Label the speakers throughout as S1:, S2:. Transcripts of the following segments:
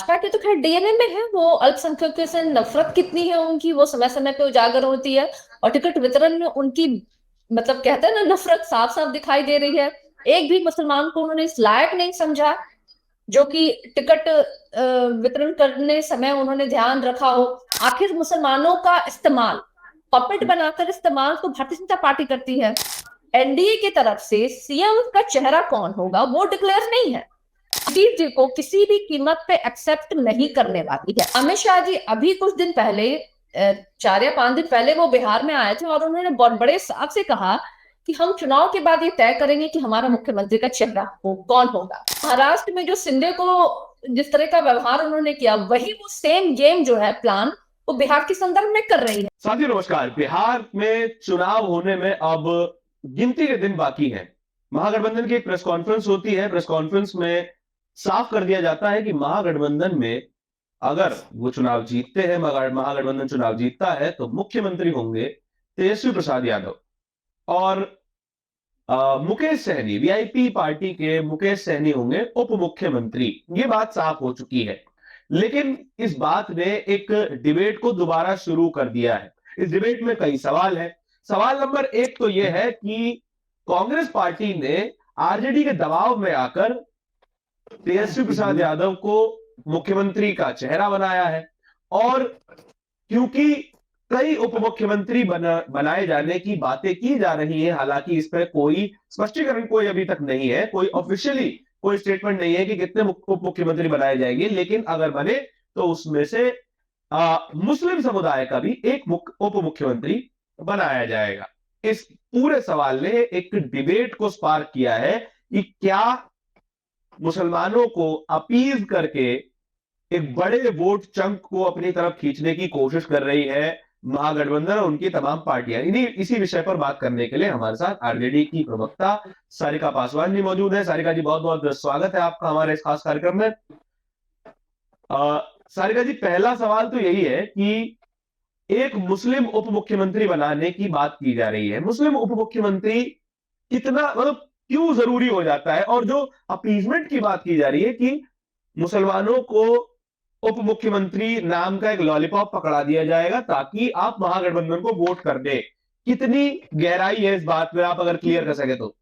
S1: भाजपा के तो खैर डीएनए में है, वो अल्पसंख्यकों से नफरत कितनी है उनकी, वो समय समय पे उजागर होती है। और टिकट वितरण में उनकी मतलब कहते हैं ना, नफरत साफ साफ दिखाई दे रही है। एक भी मुसलमान को उन्होंने इस लायक नहीं समझा जो कि टिकट वितरण करने समय उन्होंने ध्यान रखा हो। आखिर मुसलमानों का इस्तेमाल, पपेट बनाकर इस्तेमाल तो भारतीय जनता पार्टी करती है। एनडीए की तरफ से सीएम का चेहरा कौन होगा वो डिक्लेयर नहीं है। नीतीश जी को किसी भी कीमत पे एक्सेप्ट नहीं करने वाली है। अमित शाह जी अभी कुछ दिन पहले 4 या 5 दिन पहले वो बिहार में आए थे और उन्होंने बहुत बड़े साफ से कहा कि हम चुनाव के बाद ये तय करेंगे कि हमारा मुख्यमंत्री का चेहरा कौन होगा। महाराष्ट्र में जो शिंदे को जिस तरह का व्यवहार उन्होंने किया, वही वो सेम गेम जो है, प्लान, वो बिहार के संदर्भ में कर रही है।
S2: साथी नमस्कार। बिहार में चुनाव होने में अब गिनती के दिन बाकी हैं। महागठबंधन की एक प्रेस कॉन्फ्रेंस होती है। प्रेस कॉन्फ्रेंस में साफ कर दिया जाता है कि महागठबंधन में अगर वो चुनाव जीतते हैं, महागठबंधन चुनाव जीतता है तो मुख्यमंत्री होंगे तेजस्वी प्रसाद यादव। और मुकेश सहनी, वीआईपी पार्टी के मुकेश सहनी होंगे उप मुख्यमंत्री। ये बात साफ हो चुकी है। लेकिन इस बात ने एक डिबेट को दोबारा शुरू कर दिया है। इस डिबेट में कई सवाल हैं। सवाल नंबर 1 तो यह है कि कांग्रेस पार्टी ने आरजेडी के दबाव में आकर तेजस्वी प्रसाद यादव को मुख्यमंत्री का चेहरा बनाया है। और क्योंकि कई उप मुख्यमंत्री बनाए जाने की बातें की जा रही है, हालांकि इस पर कोई स्पष्टीकरण कोई अभी तक नहीं है, कोई ऑफिशियली कोई स्टेटमेंट नहीं है कि कितने उप मुख्यमंत्री बनाए जाएंगे। लेकिन अगर बने तो उसमें से मुस्लिम समुदाय का भी एक उप मुख्यमंत्री बनाया जाएगा। इस पूरे सवाल ने एक डिबेट को स्पार्क किया है कि क्या मुसलमानों को अपील करके एक बड़े वोट चंक को अपनी तरफ खींचने की कोशिश कर रही है महागठबंधन और उनकी तमाम पार्टियां। इन्हीं इसी विषय पर बात करने के लिए हमारे साथ आरजेडी की प्रवक्ता सारिका पासवान जी मौजूद है। सारिका जी, बहुत बहुत स्वागत है आपका हमारे इस खास कार्यक्रम में। सारिका जी, पहला सवाल तो यही है कि एक मुस्लिम उप मुख्यमंत्री बनाने की बात की जा रही है। मुस्लिम उप मुख्यमंत्री कितना, मतलब क्यों जरूरी हो जाता है? और जो अपीजमेंट की बात की जा रही है कि मुसलमानों को उप मुख्यमंत्री नाम का एक लॉलीपॉप पकड़ा दिया जाएगा ताकि आप महागठबंधन को वोट कर दे, कितनी गहराई है इस बात में, आप अगर क्लियर कर सके तो।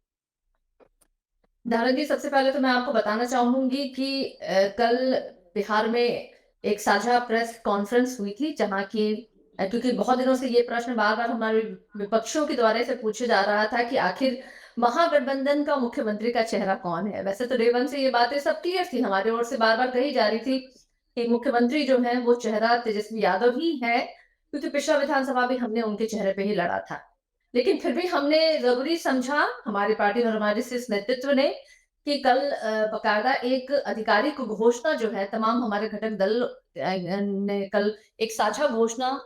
S1: धारण जी, सबसे पहले तो मैं आपको बताना चाहूंगी कि कल बिहार में एक साझा प्रेस कॉन्फ्रेंस हुई थी, जहां की क्योंकि बहुत दिनों से ये प्रश्न बार बार हमारे विपक्षों के द्वारा से पूछा जा रहा था कि आखिर महागठबंधन का मुख्यमंत्री का चेहरा कौन है। वैसे तो डे वन से ये बातें सब क्लियर थी, हमारे ओर से बार बार कही जा रही थी कि मुख्यमंत्री जो है वो चेहरा तेजस्वी यादव ही है, क्योंकि पिछला विधानसभा भी हमने उनके चेहरे पे ही लड़ा था। लेकिन फिर भी हमने जरूरी समझा, हमारी पार्टी और हमारे शीर्ष नेतृत्व ने, कि कल बकायदा एक आधिकारिक घोषणा जो है, तमाम हमारे घटक दल ने कल एक साझा घोषणा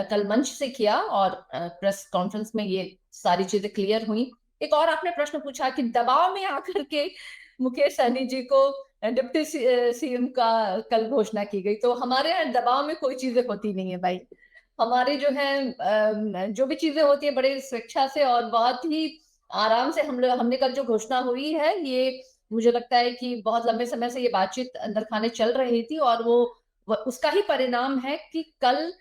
S1: कल मंच से किया और प्रेस कॉन्फ्रेंस में ये सारी चीजें क्लियर हुई। एक और आपने प्रश्न पूछा कि दबाव में आकर के मुकेश सहनी जी को डिप्टी सीएम का कल घोषणा की गई। तो हमारे यहाँ दबाव में कोई चीजें होती नहीं है भाई। हमारी जो है जो भी चीजें होती है बड़े स्वेच्छा से और बहुत ही आराम से हमने कल जो घोषणा हुई है, ये मुझे लगता है कि बहुत लंबे समय से ये बातचीत अंदर खाने चल रही थी और वो उसका ही परिणाम है कि कल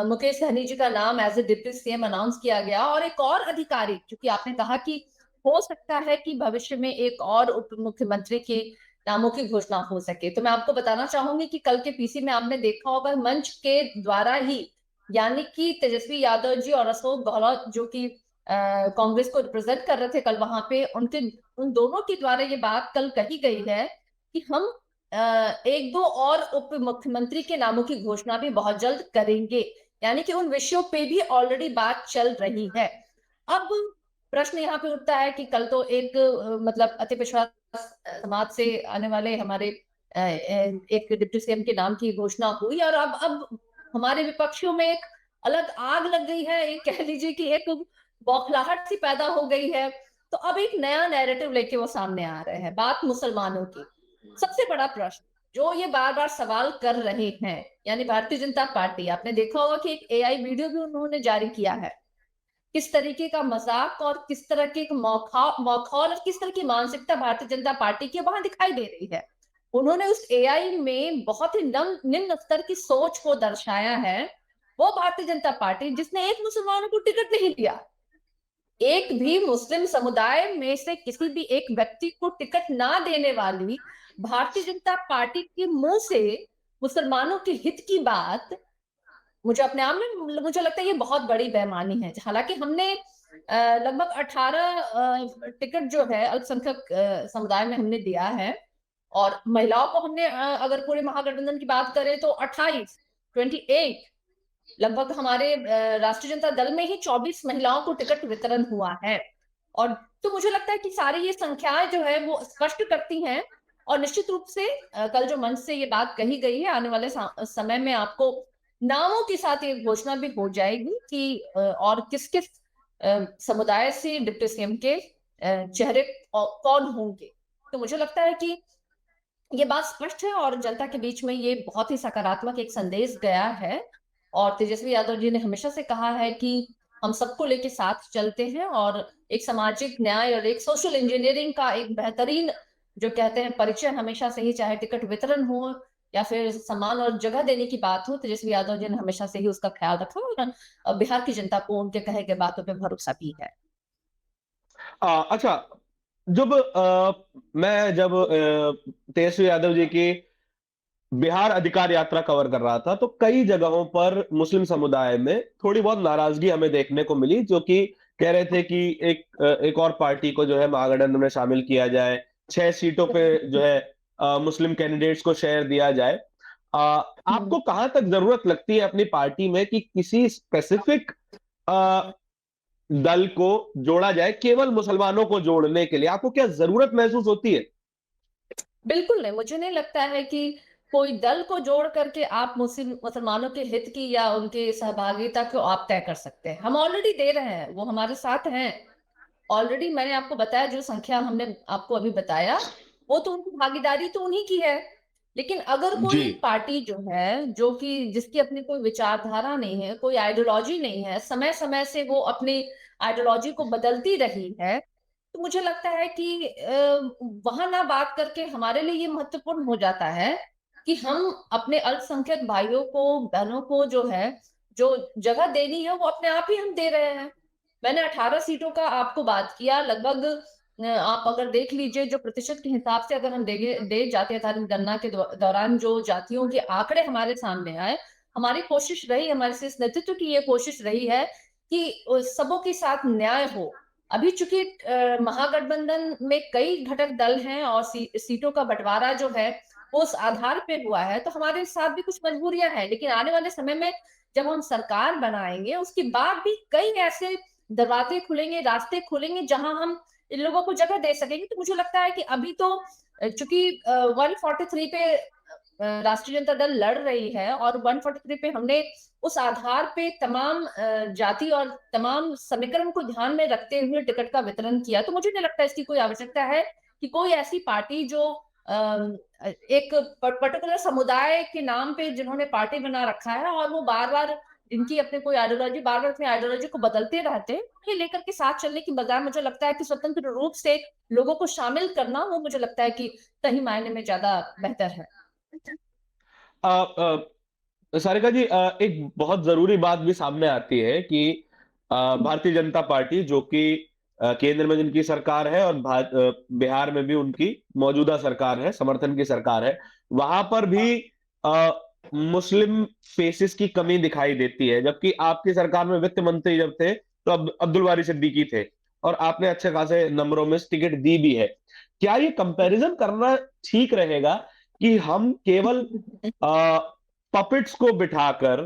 S1: मुकेश सहनी जी का नाम as a deputy CM announce किया गया। और एक और अधिकारी, क्योंकि आपने कहा कि हो सकता है कि भविष्य में एक और उप मुख्यमंत्री के नामों की घोषणा हो सके, तो मैं आपको बताना चाहूंगी कि कल के पीसी में आपने देखा होगा, मंच के द्वारा ही, यानी कि तेजस्वी यादव जी और अशोक गहलोत जो कि कांग्रेस को रिप्रेजेंट कर रहे थे कल वहां पे, उनके उन दोनों के द्वारा ये बात कल कही गई है कि हम एक दो और उप मुख्यमंत्री के नामों की घोषणा भी बहुत जल्द करेंगे। यानी कि उन विषयों पे भी ऑलरेडी बात चल रही है। अब प्रश्न यहाँ पे उठता है कि कल तो एक मतलब अति पिछड़ा समाज से आने वाले हमारे एक डिप्टी सीएम के नाम की घोषणा हुई, और अब हमारे विपक्षियों में एक अलग आग लग गई है, एक कह लीजिए कि एक बौखलाहट सी पैदा हो गई है। तो अब एक नया नैरेटिव लेके वो सामने आ रहे हैं, बात मुसलमानों की। सबसे बड़ा प्रश्न जो ये बार बार सवाल कर रहे हैं, यानी भारतीय जनता पार्टी, आपने देखा होगा कि एक एआई वीडियो भी उन्होंने जारी किया है। किस तरीके का मजाक और किस तरह के मौखौल और किस तरह की मानसिकता भारतीय जनता पार्टी की वहां दिखाई दे रही है। उन्होंने उस एआई में बहुत ही निम्न स्तर की सोच को दर्शाया है। वो भारतीय जनता पार्टी जिसने एक मुसलमानों को टिकट नहीं दिया, एक भी मुस्लिम समुदाय में से किसी भी एक व्यक्ति को टिकट ना देने वाली भारतीय जनता पार्टी के मुंह से मुसलमानों के हित की बात, मुझे अपने आप में मुझे लगता है ये बहुत बड़ी बेईमानी है। हालांकि हमने लगभग 18 टिकट जो है अल्पसंख्यक समुदाय में हमने दिया है, और महिलाओं को हमने अगर पूरे महागठबंधन की बात करें तो 28 लगभग हमारे राष्ट्रीय जनता दल में ही 24 महिलाओं को टिकट वितरण हुआ है। और तो मुझे लगता है कि सारी ये संख्याएं जो है वो स्पष्ट करती हैं। और निश्चित रूप से कल जो मंच से ये बात कही गई है, आने वाले समय में आपको नामों के साथ ये घोषणा भी हो जाएगी कि और किस किस समुदाय से डिप्टी सीएम के चेहरे कौन होंगे। तो मुझे लगता है कि ये बात स्पष्ट है और जनता के बीच में ये बहुत ही सकारात्मक एक संदेश गया है। और तेजस्वी यादव जी ने हमेशा से कहा है कि हम सबको लेके साथ चलते हैं, और एक सामाजिक न्याय और एक सोशल इंजीनियरिंग का एक बेहतरीन जो कहते हैं परिचय हमेशा से ही, चाहे टिकट वितरण हो या फिर सम्मान और जगह देने की बात हो, तेजस्वी यादव जी ने हमेशा से ही उसका ख्याल रखा और बिहार की जनता को उनके कहे गए बातों पर भरोसा भी है।
S2: अच्छा, जब तेजस्वी यादव जी की बिहार अधिकार यात्रा कवर कर रहा था, तो कई जगहों पर मुस्लिम समुदाय में थोड़ी बहुत नाराजगी हमें देखने को मिली, जो कि कह रहे थे कि एक और पार्टी को जो है महागठबंधन में शामिल किया जाए, 6 सीटों पे जो है मुस्लिम कैंडिडेट्स को शेयर दिया जाए। आपको कहां तक जरूरत लगती है अपनी पार्टी में कि किसी स्पेसिफिक दल को जोड़ा जाए, केवल मुसलमानों को जोड़ने के लिए आपको क्या जरूरत महसूस होती है?
S1: बिल्कुल नहीं, मुझे नहीं लगता है कि कोई दल को जोड़ करके आप मुसलमानों के हित की या उनके सहभागिता को आप तय कर सकते हैं। हम ऑलरेडी दे रहे हैं, वो हमारे साथ हैं ऑलरेडी। मैंने आपको बताया जो संख्या हमने आपको अभी बताया, वो तो उनकी भागीदारी तो उन्हीं की है। लेकिन अगर कोई
S2: जी।
S1: एक पार्टी जो है, जो कि जिसकी अपनी कोई विचारधारा नहीं है, कोई आइडियोलॉजी नहीं है, समय समय से वो अपनी आइडियोलॉजी को बदलती रही है, तो मुझे लगता है कि वहां ना बात करके हमारे लिए ये महत्वपूर्ण हो जाता है कि हम अपने अल्पसंख्यक भाइयों को बहनों को जो है, जो जगह देनी है वो अपने आप ही हम दे रहे हैं। मैंने 18 सीटों का आपको बात किया, लगभग आप अगर देख लीजिए जो प्रतिशत के हिसाब से अगर हम दे जातीय आधारित गणना के दौरान जो जातियों के आंकड़े हमारे सामने आए, हमारी कोशिश रही, हमारे शीर्ष नेतृत्व की ये कोशिश रही है कि सबों के साथ न्याय हो। अभी चूंकि महागठबंधन में कई घटक दल हैं और सीटों का बंटवारा जो है वो उस आधार पे हुआ है, तो हमारे साथ भी कुछ मजबूरियां हैं। लेकिन आने वाले समय में जब हम सरकार बनाएंगे, उसके बाद भी कई ऐसे दरवाजे खुलेंगे, रास्ते खुलेंगे जहां हम इन लोगों को जगह दे सकेंगे। तो मुझे लगता है कि अभी तो चूंकि 143 पे राष्ट्रीय जनता दल लड़ रही है, और 143 पे हमने उस आधार पे तमाम जाति और तमाम समीकरण को ध्यान में रखते हुए टिकट का वितरण किया। तो मुझे नहीं लगता इसकी कोई आवश्यकता है कि कोई ऐसी पार्टी जो एक पर्टिकुलर समुदाय के नाम पे जिन्होंने पार्टी बना रखा है और वो बार बार इनकी अपने कोई आइडियोलॉजी बार बार अपनी आइडियोलॉजी को बदलते रहते हैं, ये लेकर के साथ चलने की बजाय मुझे लगता है कि स्वतंत्र रूप से लोगों को शामिल करना, वो मुझे लगता है कि सही मायने में ज्यादा बेहतर है।
S2: सारिका जी, एक बहुत जरूरी बात भी सामने आती है कि भारतीय जनता पार्टी जो कि केंद्र में जिनकी सरकार है और बिहार में भी उनकी मौजूदा सरकार है, समर्थन की सरकार है, वहां पर भी अ, मुस्लिम फेसेस की कमी दिखाई देती है। जबकि आपकी सरकार में वित्त मंत्री जब थे तो अब्दुल बारी सिद्दीकी थे, और आपने अच्छे खासे नंबरों में टिकट दी भी है। क्या ये कंपैरिजन करना ठीक रहेगा कि हम केवल पपेट्स को बिठाकर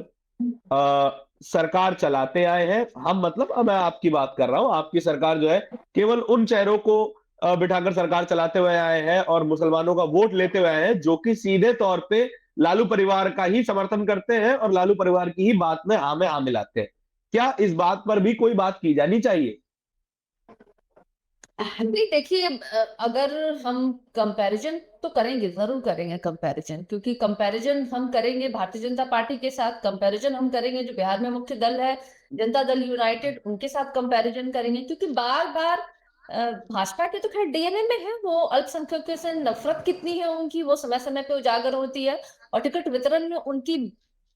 S2: सरकार चलाते आए हैं? हम मतलब, अब मैं आपकी बात कर रहा हूं, आपकी सरकार जो है केवल उन चेहरों को बिठाकर सरकार चलाते हुए आए हैं और मुसलमानों का वोट लेते हुए आए हैं, जो कि सीधे तौर पे लालू परिवार का ही समर्थन करते हैं और लालू परिवार की ही बात में हाँ मिलाते हैं। क्या इस बात पर भी कोई बात की जानी चाहिए?
S1: नहीं, देखिए, अगर हम कंपैरिजन तो करेंगे, जरूर करेंगे कंपैरिजन, क्योंकि कंपैरिजन हम करेंगे भारतीय जनता पार्टी के साथ, कंपैरिजन हम करेंगे जो बिहार में मुख्य दल है जनता दल यूनाइटेड, उनके साथ कंपैरिजन करेंगे। क्योंकि बार बार भाजपा के तो खैर डीएनए में है, वो अल्पसंख्यकों से नफरत कितनी है उनकी, वो समय-समय पे उजागर होती है और टिकट वितरण में उनकी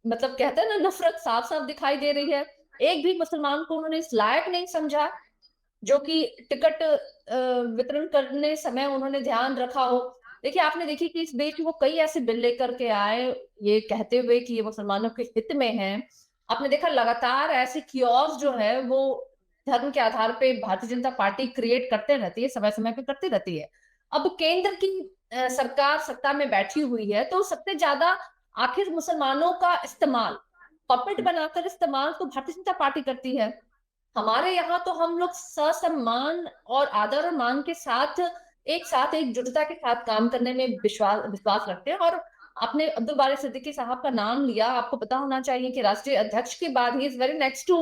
S1: मतलब कहते हैं ना नफरत साफ-साफ दिखाई दे रही है। एक भी मुसलमान को उन्होंने इस लायक नहीं समझा जो कि टिकट वितरण करने समय उन्होंने ध्यान रखा हो। देखिए, आपने देखी कि इस बीच वो कई ऐसे बिल लेकर के आए, ये कहते हुए कि ये मुसलमानों के हित में हैं। आपने देखा लगातार ऐसे कियोस्क जो है वो धर्म के आधार पे भारतीय जनता पार्टी क्रिएट करते रहती है, समय-समय पे करती रहती है। अब केंद्र की सरकार सत्ता में बैठी हुई है, तो सबसे ज़्यादा आखिर मुसलमानों का इस्तेमाल, पपेट बनाकर इस्तेमाल तो भारतीय जनता पार्टी करती है। हमारे यहाँ तो हम लोग ससम्मान और आदर और मान के साथ एकजुटता के साथ काम करने में विश्वास रखते हैं और आपने अब्दुल बारी सिद्दीकी साहब का नाम लिया, आपको पता होना चाहिए कि राष्ट्रीय अध्यक्ष के बाद ही इज़ वेरी नेक्स्ट टू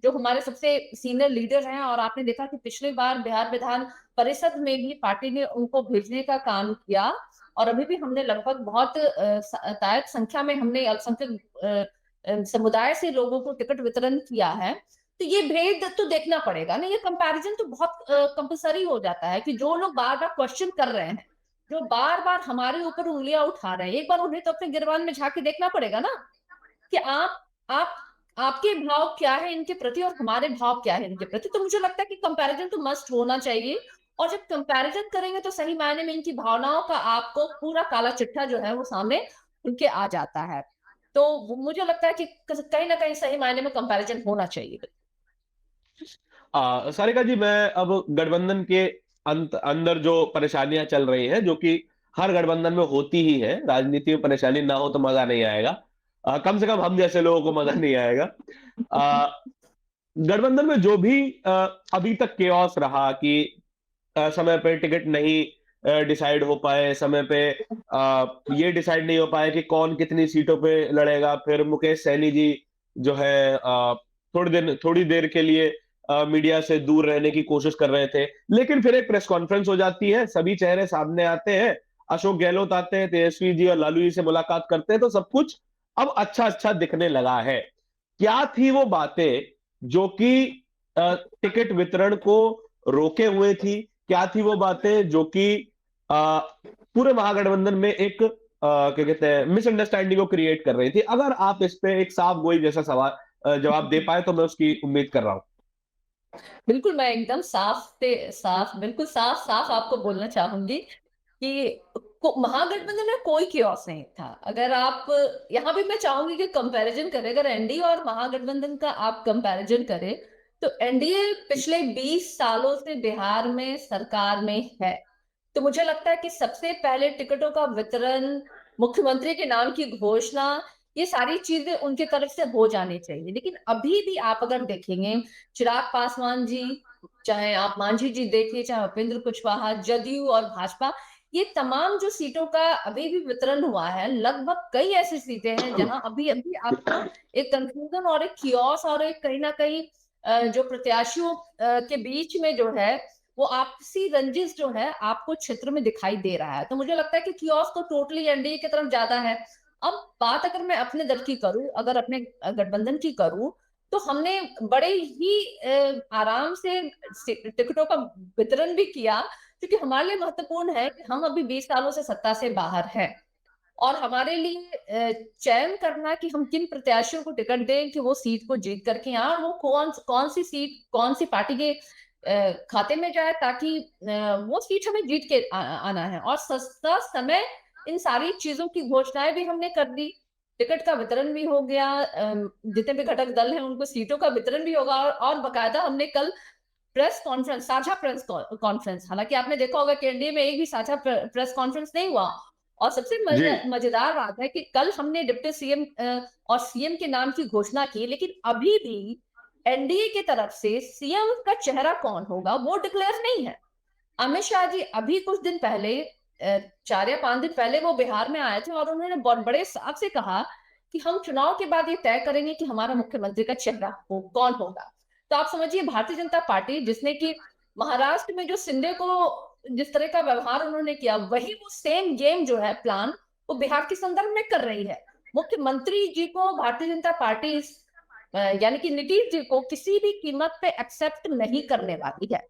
S1: जो हमारे सबसे सीनियर लीडर हैं और आपने देखा कि पिछली बार बिहार विधान परिषद में भी पार्टी ने उनको भेजने का काम किया और अभी भी हमने लगभग बहुत तायत संख्या में हमने अल्पसंख्यक समुदाय से लोगों को टिकट वितरण किया है। तो ये भेद तो देखना पड़ेगा ना, ये कंपैरिजन तो बहुत कंपल्सरी हो जाता है कि जो लोग बार-बार क्वेश्चन कर रहे हैं, जो बार-बार हमारे ऊपर उँगलियाँ उठा रहे हैं, एक बार उन्हें तो अपने गिरबान में झाँक के देखना पड़ेगा ना कि आप आपके भाव क्या है इनके प्रति और हमारे भाव क्या है इनके प्रति। तो मुझे लगता है कि कंपैरिजन तो मस्ट होना चाहिए और जब कंपैरिजन करेंगे तो सही मायने में इनकी भावनाओं का आपको पूरा काला चिट्ठा जो है वो सामने खुल के आ जाता है। तो मुझे लगता है कि कहीं न कहीं सही मायने में कंपैरिजन होना चाहिए।
S2: सारिका जी, मैं अब गठबंधन के अंदर जो परेशानियां चल रही हैं, जो कि हर गठबंधन में होती ही है, राजनीति में परेशानी ना हो तो मजा नहीं आएगा। कम से कम हम जैसे लोगों को मजा नहीं आएगा। गठबंधन में जो भी अभी तक केओस रहा कि समय पे टिकट नहीं डिसाइड हो पाए, समय पे ये डिसाइड नहीं हो पाया कि कौन कितनी सीटों पे लड़ेगा। फिर मुकेश सैनी जी जो है थोड़ी देर के लिए मीडिया से दूर रहने की कोशिश कर रहे थे, लेकिन फिर एक प्रेस कॉन्फ्रेंस हो जाती है, सभी चेहरे सामने आते हैं, अशोक गहलोत आते हैं, तेजस्वी जी और लालू जी से मुलाकात करते हैं, तो सब कुछ अब अच्छा अच्छा दिखने लगा है। क्या थी वो बातें जो कि टिकट वितरण को रोके हुए थी? क्या थी वो बातें जो कि पूरे महागठबंधन में एक क्या कहते हैं मिसअंडरस्टैंडिंग को क्रिएट कर रही थी? अगर आप इस पे एक साफ गोई जैसा सवाल जवाब दे पाए तो मैं उसकी उम्मीद कर रहा हूं।
S1: बिल्कुल, मैं एकदम साफ से साफ बिल्कुल साफ-साफ आपको बोलना चाहूँगी कि को महागठबंधन में कोई कियोस्क नहीं था। अगर आप यहाँ भी मैं चाहूँगी कि कंपैरिज़न करें, अगर एनडीए और महागठबंधन का आप कंपैरिज़न करें, तो एनडीए पिछले 20 सालों से बिहार में सरकार में है। तो मुझे लगता है कि सबसे पहले टिकटों का वितरण, मुख्यमंत्री के नाम की घोषणा, ये सारी चीज़ें उनकी तरफ से हो जानी चाहिए। लेकिन अभी भी आप अगर देखेंगे, चिराग पासवान जी, चाहे आप मांझी जी देखिए, चाहे उपेंद्र कुशवाहा, जदयू और भाजपा, ये तमाम जो सीटों का अभी भी वितरण हुआ है, लगभग कई ऐसी सीटें हैं जहाँ अभी-अभी आपको एक कन्फ्यूजन और एक कियोस्क और एक कहीं न कहीं जो प्रत्याशियों के बीच में जो है, वो आपसी रंजिश जो है आपको क्षेत्र में दिखाई दे रहा है। तो मुझे लगता है कि कियोस्क तो टोटली एनडीए की तरफ ज़्यादा है। अब बात अगर मैं अपने दल की करूँ, अगर अपने गठबंधन की करूँ, तो हमने बड़े ही आराम से टिकटों का वितरण भी किया, क्योंकि हमारे लिए महत्वपूर्ण है कि हम अभी 20 सालों से सत्ता से बाहर हैं और हमारे लिए चयन करना कि हम किन प्रत्याशियों को टिकट दें कि वो सीट को जीत करके आएँ और वो कौन-सी सीट, कौन-सी पार्टी के खाते में जाए ताकि वो सीट हमें जीत के आना है और सस्ता समय इन सारी चीज़ों की घोषणाएँ भी हमने कर दी। टिकट का वितरण भी हो गया, जितने भी घटक दल हैं उनको सीटों का वितरण भी होगा और बाकायदा हमने कल प्रेस कॉन्फ्रेंस, साझा प्रेस कॉन्फ्रेंस, हालाँकि आपने देखा होगा कि एनडीए में एक भी साझा प्रेस कॉन्फ्रेंस नहीं हुआ और सबसे
S2: जी।
S1: मज़ेदार बात है कि कल हमने डिप्टी सीएम और सीएम के नाम की घोषणा की, लेकिन अभी भी एनडीए की तरफ से सीएम का चेहरा कौन होगा, वो डिक्लेयर नहीं है। अमित शाह जी अभी कुछ दिन पहले 4 या 5 दिन पहले वो बिहार में आए थे और उन्होंने बहुत बड़े साफ से कहा कि हम चुनाव के बाद ये तय करेंगे कि हमारा मुख्यमंत्री का चेहरा कौन होगा। तो आप समझिए भारतीय जनता पार्टी जिसने कि महाराष्ट्र में जो शिंदे को जिस तरह का व्यवहार उन्होंने किया, वही वो सेम गेम जो है प्लान वो बिहार के संदर्भ में कर रही है। मुख्यमंत्री जी को भारतीय जनता पार्टी यानी कि नीतीश जी को किसी भी कीमत पे एक्सेप्ट नहीं करने वाली है।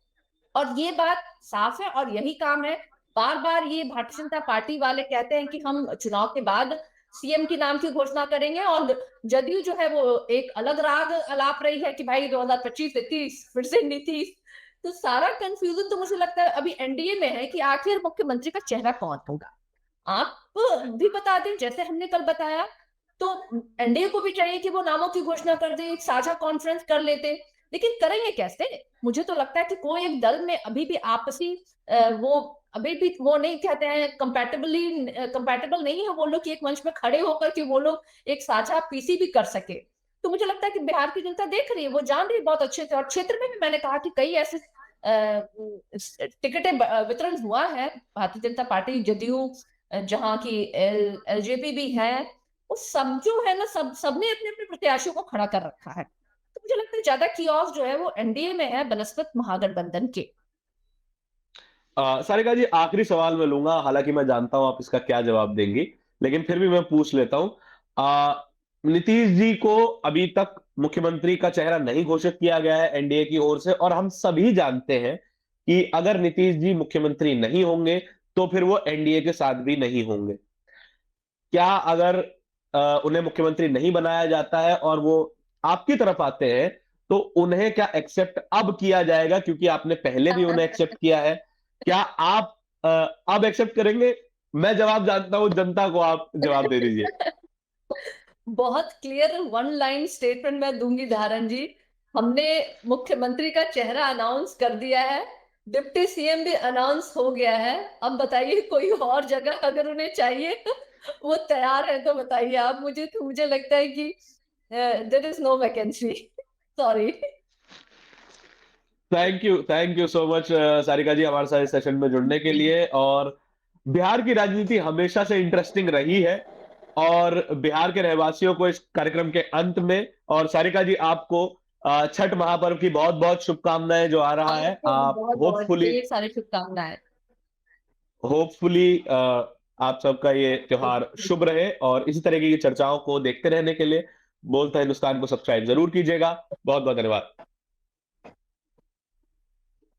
S1: और ये बात साफ है और यही काम है। बार-बार ये भारतीय जनता पार्टी वाले कहते हैं कि हम चुनाव के बाद सीएम के नाम की घोषणा करेंगे और जदयू जो है वो एक अलग राग अलाप रही है कि भाई 2025 से 30 फिर से नीतीश। तो सारा कंफ्यूजन तो मुझे लगता है अभी एनडीए में है कि आखिर मुख्यमंत्री का चेहरा कौन होगा। आप भी बता दें जैसे हमने कल बताया, तो एनडीए को भी चाहिए कि वो नामों की घोषणा कर दे, एक साझा कॉन्फ्रेंस कर लेते, लेकिन करेंगे कैसे? मुझे तो लगता है कि कोई एक दल में अभी भी आपसी वो अभी भी वो नहीं कहते हैं कंपैटिबल नहीं है वो लोग कि एक मंच में खड़े होकर कि वो लोग एक साझा पीसी भी कर सके। तो मुझे लगता है कि बिहार की जनता देख रही है, वो जान रही है बहुत अच्छे से, और क्षेत्र में भी मैंने कहा कि कई ऐसे टिकटें वितरण हुआ है, भारतीय जनता पार्टी, जदयू, जहाँ की एलजेपी भी है, वो सब जो है ना, सबने अपने अपने प्रत्याशियों को खड़ा कर रखा है। तो मुझे लगता है ज्यादा कियोस्क जो है वो एनडीए में है बनस्पत महागठबंधन के।
S2: सारिका जी, आखिरी सवाल मैं लूंगा, हालांकि मैं जानता हूं आप इसका क्या जवाब देंगी, लेकिन फिर भी मैं पूछ लेता हूं। नीतीश जी को अभी तक मुख्यमंत्री का चेहरा नहीं घोषित किया गया है एनडीए की ओर से, और हम सभी जानते हैं कि अगर नीतीश जी मुख्यमंत्री नहीं होंगे तो फिर वो एनडीए के साथ भी नहीं होंगे। क्या अगर उन्हें मुख्यमंत्री नहीं बनाया जाता है और वो आपकी तरफ आते हैं, तो उन्हें क्या एक्सेप्ट अब किया जाएगा, क्योंकि आपने पहले भी उन्हें एक्सेप्ट किया है? क्या आप अ, अब एक्सेप्ट करेंगे? मैं जवाब जानता हूं, जनता को आप जवाब दे दीजिए।
S1: बहुत क्लियर वन लाइन स्टेटमेंट मैं दूंगी धारण जी। हमने मुख्यमंत्री का चेहरा अनाउंस कर दिया है, डिप्टी सीएम भी अनाउंस हो गया है। अब बताइए कोई और जगह अगर उन्हें चाहिए वो तैयार है तो बताइए आप मुझे। तो मुझे लगता है कि there is no vacancy, sorry.
S2: Thank you so much Sarika ji, हमारे साथ इस सेशन में जुड़ने के लिए। और बिहार की राजनीति हमेशा से इंटरेस्टिंग रही है, और बिहार के रहवासियों को इस कार्यक्रम के अंत में, और सारिका जी आपको छठ महापर्व की बहुत बहुत शुभकामनाएं जो आ रहा है।
S1: आपको भी
S2: आप
S1: बहुत बहुत
S2: होपफुली
S1: ढेर सारी शुभकामनाएं।
S2: होपफुली आप सबका ये त्योहार शुभ रहे, और इसी तरीके की चर्चाओं को देखते रहने के लिए बोलता हिंदुस्तान को सब्सक्राइब जरूर कीजिएगा। बहुत बहुत धन्यवाद।